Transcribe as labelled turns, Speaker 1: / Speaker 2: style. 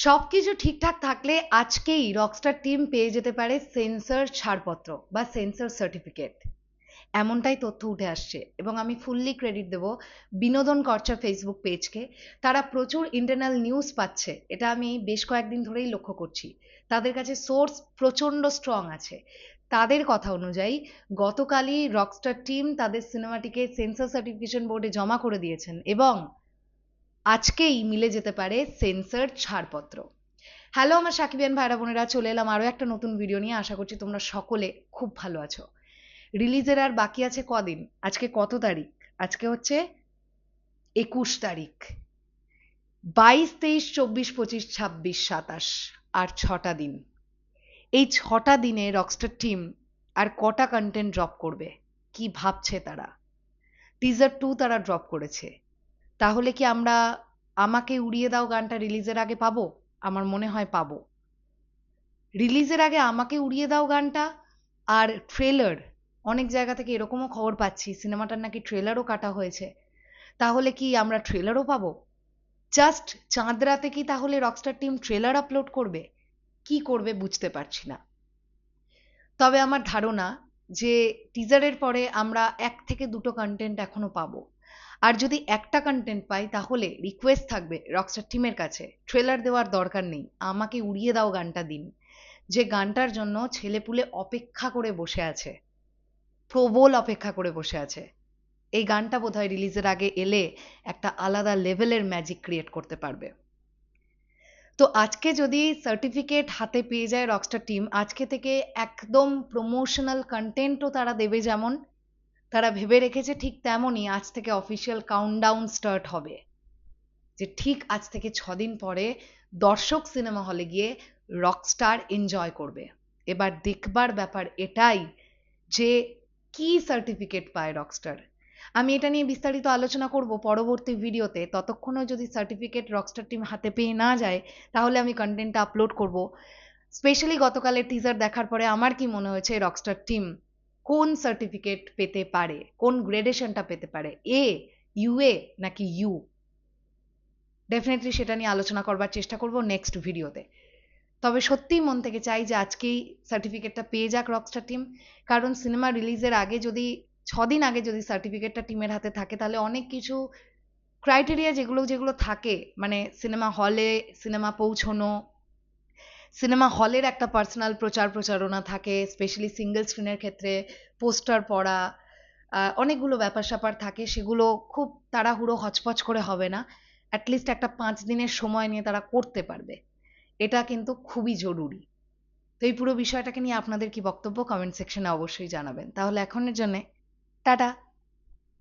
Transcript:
Speaker 1: সবকিছু ঠিকঠাক থাকলে আজকেই রকস্টার টিম পেয়ে যেতে পারে সেন্সর ছাড়পত্র বা সেন্সর সার্টিফিকেট। এমনটাই তথ্য উঠে আসছে এবং আমি ফুললি ক্রেডিট দেব বিনোদন কর্চা ফেসবুক পেজকে। তারা প্রচুর ইন্টারনাল নিউজ পাচ্ছে, এটা আমি বেশ কয়েকদিন ধরেই লক্ষ্য করছি। তাদের কাছে সোর্স প্রচণ্ড স্ট্রং আছে। তাদের কথা অনুযায়ী গতকালই রকস্টার টিম তাদের সিনেমাটিকে সেন্সর সার্টিফিকেশন বোর্ডে জমা করে দিয়েছেন এবং আজকেই মিলে যেতে পারে সেন্সর ছাড়পত্র। হ্যালো আমার সাকিবিয়ান ভাইরা বোনেরা, চলে এলাম আরও একটা নতুন ভিডিও নিয়ে। আশা করছি তোমরা সকলে খুব ভালো আছো। রিলিজের আর বাকি আছে কদিন? আজকে কত তারিখ? আজকে হচ্ছে 21 তারিখ। 22, 23, 24, 25, 26, 27 আর 6টা দিন। এই 6টা দিনে রকস্টার টিম আর কটা কন্টেন্ট ড্রপ করবে, কি ভাবছে তারা? টিজার 2 তারা ড্রপ করেছে। তাহলে কি আমরা আমাকে উড়িয়ে দাও গানটা রিলিজের আগে পাবো? আমার মনে হয় পাবো। রিলিজের আগে আমাকে উড়িয়ে দাও গানটা আর ট্রেলার, অনেক জায়গা থেকে এরকমও খবর পাচ্ছি সিনেমাটার নাকি ট্রেলারও কাটা হয়েছে। তাহলে কি আমরা ট্রেলারও পাবো? জাস্ট চাঁদ রাতে কি তাহলে রকস্টার টিম ট্রেলার আপলোড করবে? কি করবে বুঝতে পারছি না। তবে আমার ধারণা যে টিজারের পরে আমরা 1 থেকে 2টো কন্টেন্ট এখনো পাবো। আর যদি একটা কন্টেন্ট পাই তাহলে রিকোয়েস্ট থাকবে রকস্টার টিমের কাছে, ট্রেলার দেওয়ার দরকার নেই, আমাকে উড়িয়ে দাও গানটা দিন। যে গানটার জন্য ছেলেপুলে অপেক্ষা করে বসে আছে, প্রবল অপেক্ষা করে বসে আছে। এই গানটা বোধহয় রিলিজের আগে এলে একটা আলাদা লেভেলের ম্যাজিক ক্রিয়েট করতে পারবে। তো আজকে যদি সার্টিফিকেট হাতে পেয়ে যায় রকস্টার টিম, আজকে থেকে একদম প্রমোশনাল কন্টেন্টও তারা দেবে, যেমন তারা ভেবে রেখেছে ঠিক তেমনই আজ থেকে অফিসিয়াল কাউন্টডাউন স্টার্ট হবে। যে ঠিক আজ থেকে 6 দিন পরে দর্শক সিনেমা হলে গিয়ে রকস্টার এনজয় করবে। এবার দেখবার ব্যাপার এটাই যে কি সার্টিফিকেট পায় রকস্টার। আমি এটা নিয়ে বিস্তারিত আলোচনা করব পরবর্তী ভিডিওতে। ততক্ষণও যদি সার্টিফিকেট রকস্টার টিম হাতে পেয়ে না যায় তাহলে আমি কন্টেন্টটা আপলোড করব। স্পেশালি গতকালের টিজার দেখার পরে আমার কি মনে হয়েছে রকস্টার টিম কোন সার্টিফিকেট পেতে পারে, কোন গ্রেডেশনটা পেতে পারে, এ, ইউএ নাকি ইউ। ডেফিনেটলি সেটা নিয়ে আলোচনা করবার চেষ্টা করব নেক্সট ভিডিওতে। তবে সত্যিই মন থেকে চাই যে আজকেই সার্টিফিকেটটা পেয়ে যাক রকস্টার টিম। কারণ সিনেমা রিলিজের আগে যদি 6 দিন আগে যদি সার্টিফিকেটটা টিমের হাতে থাকে তাহলে অনেক কিছু ক্রাইটেরিয়া যেগুলো যেগুলো থাকে, মানে সিনেমা হলে সিনেমা পৌঁছনো, সিনেমা হলের একটা পার্সোনাল প্রচার প্রচারণা থাকে, স্পেশালি সিঙ্গেল স্ক্রিনের ক্ষেত্রে পোস্টার পড়া, অনেকগুলো ব্যাপার স্যাপার থাকে। সেগুলো খুব তাড়াহুড়ো হচপচ করে হবে না, অ্যাটলিস্ট একটা 5 দিনের সময় নিয়ে তারা করতে পারবে। এটা কিন্তু খুবই জরুরি। তো এই পুরো বিষয়টাকে নিয়ে আপনাদের কি বক্তব্য কমেন্ট সেকশনে অবশ্যই জানাবেন। তাহলে এখনের জন্যে টাটা।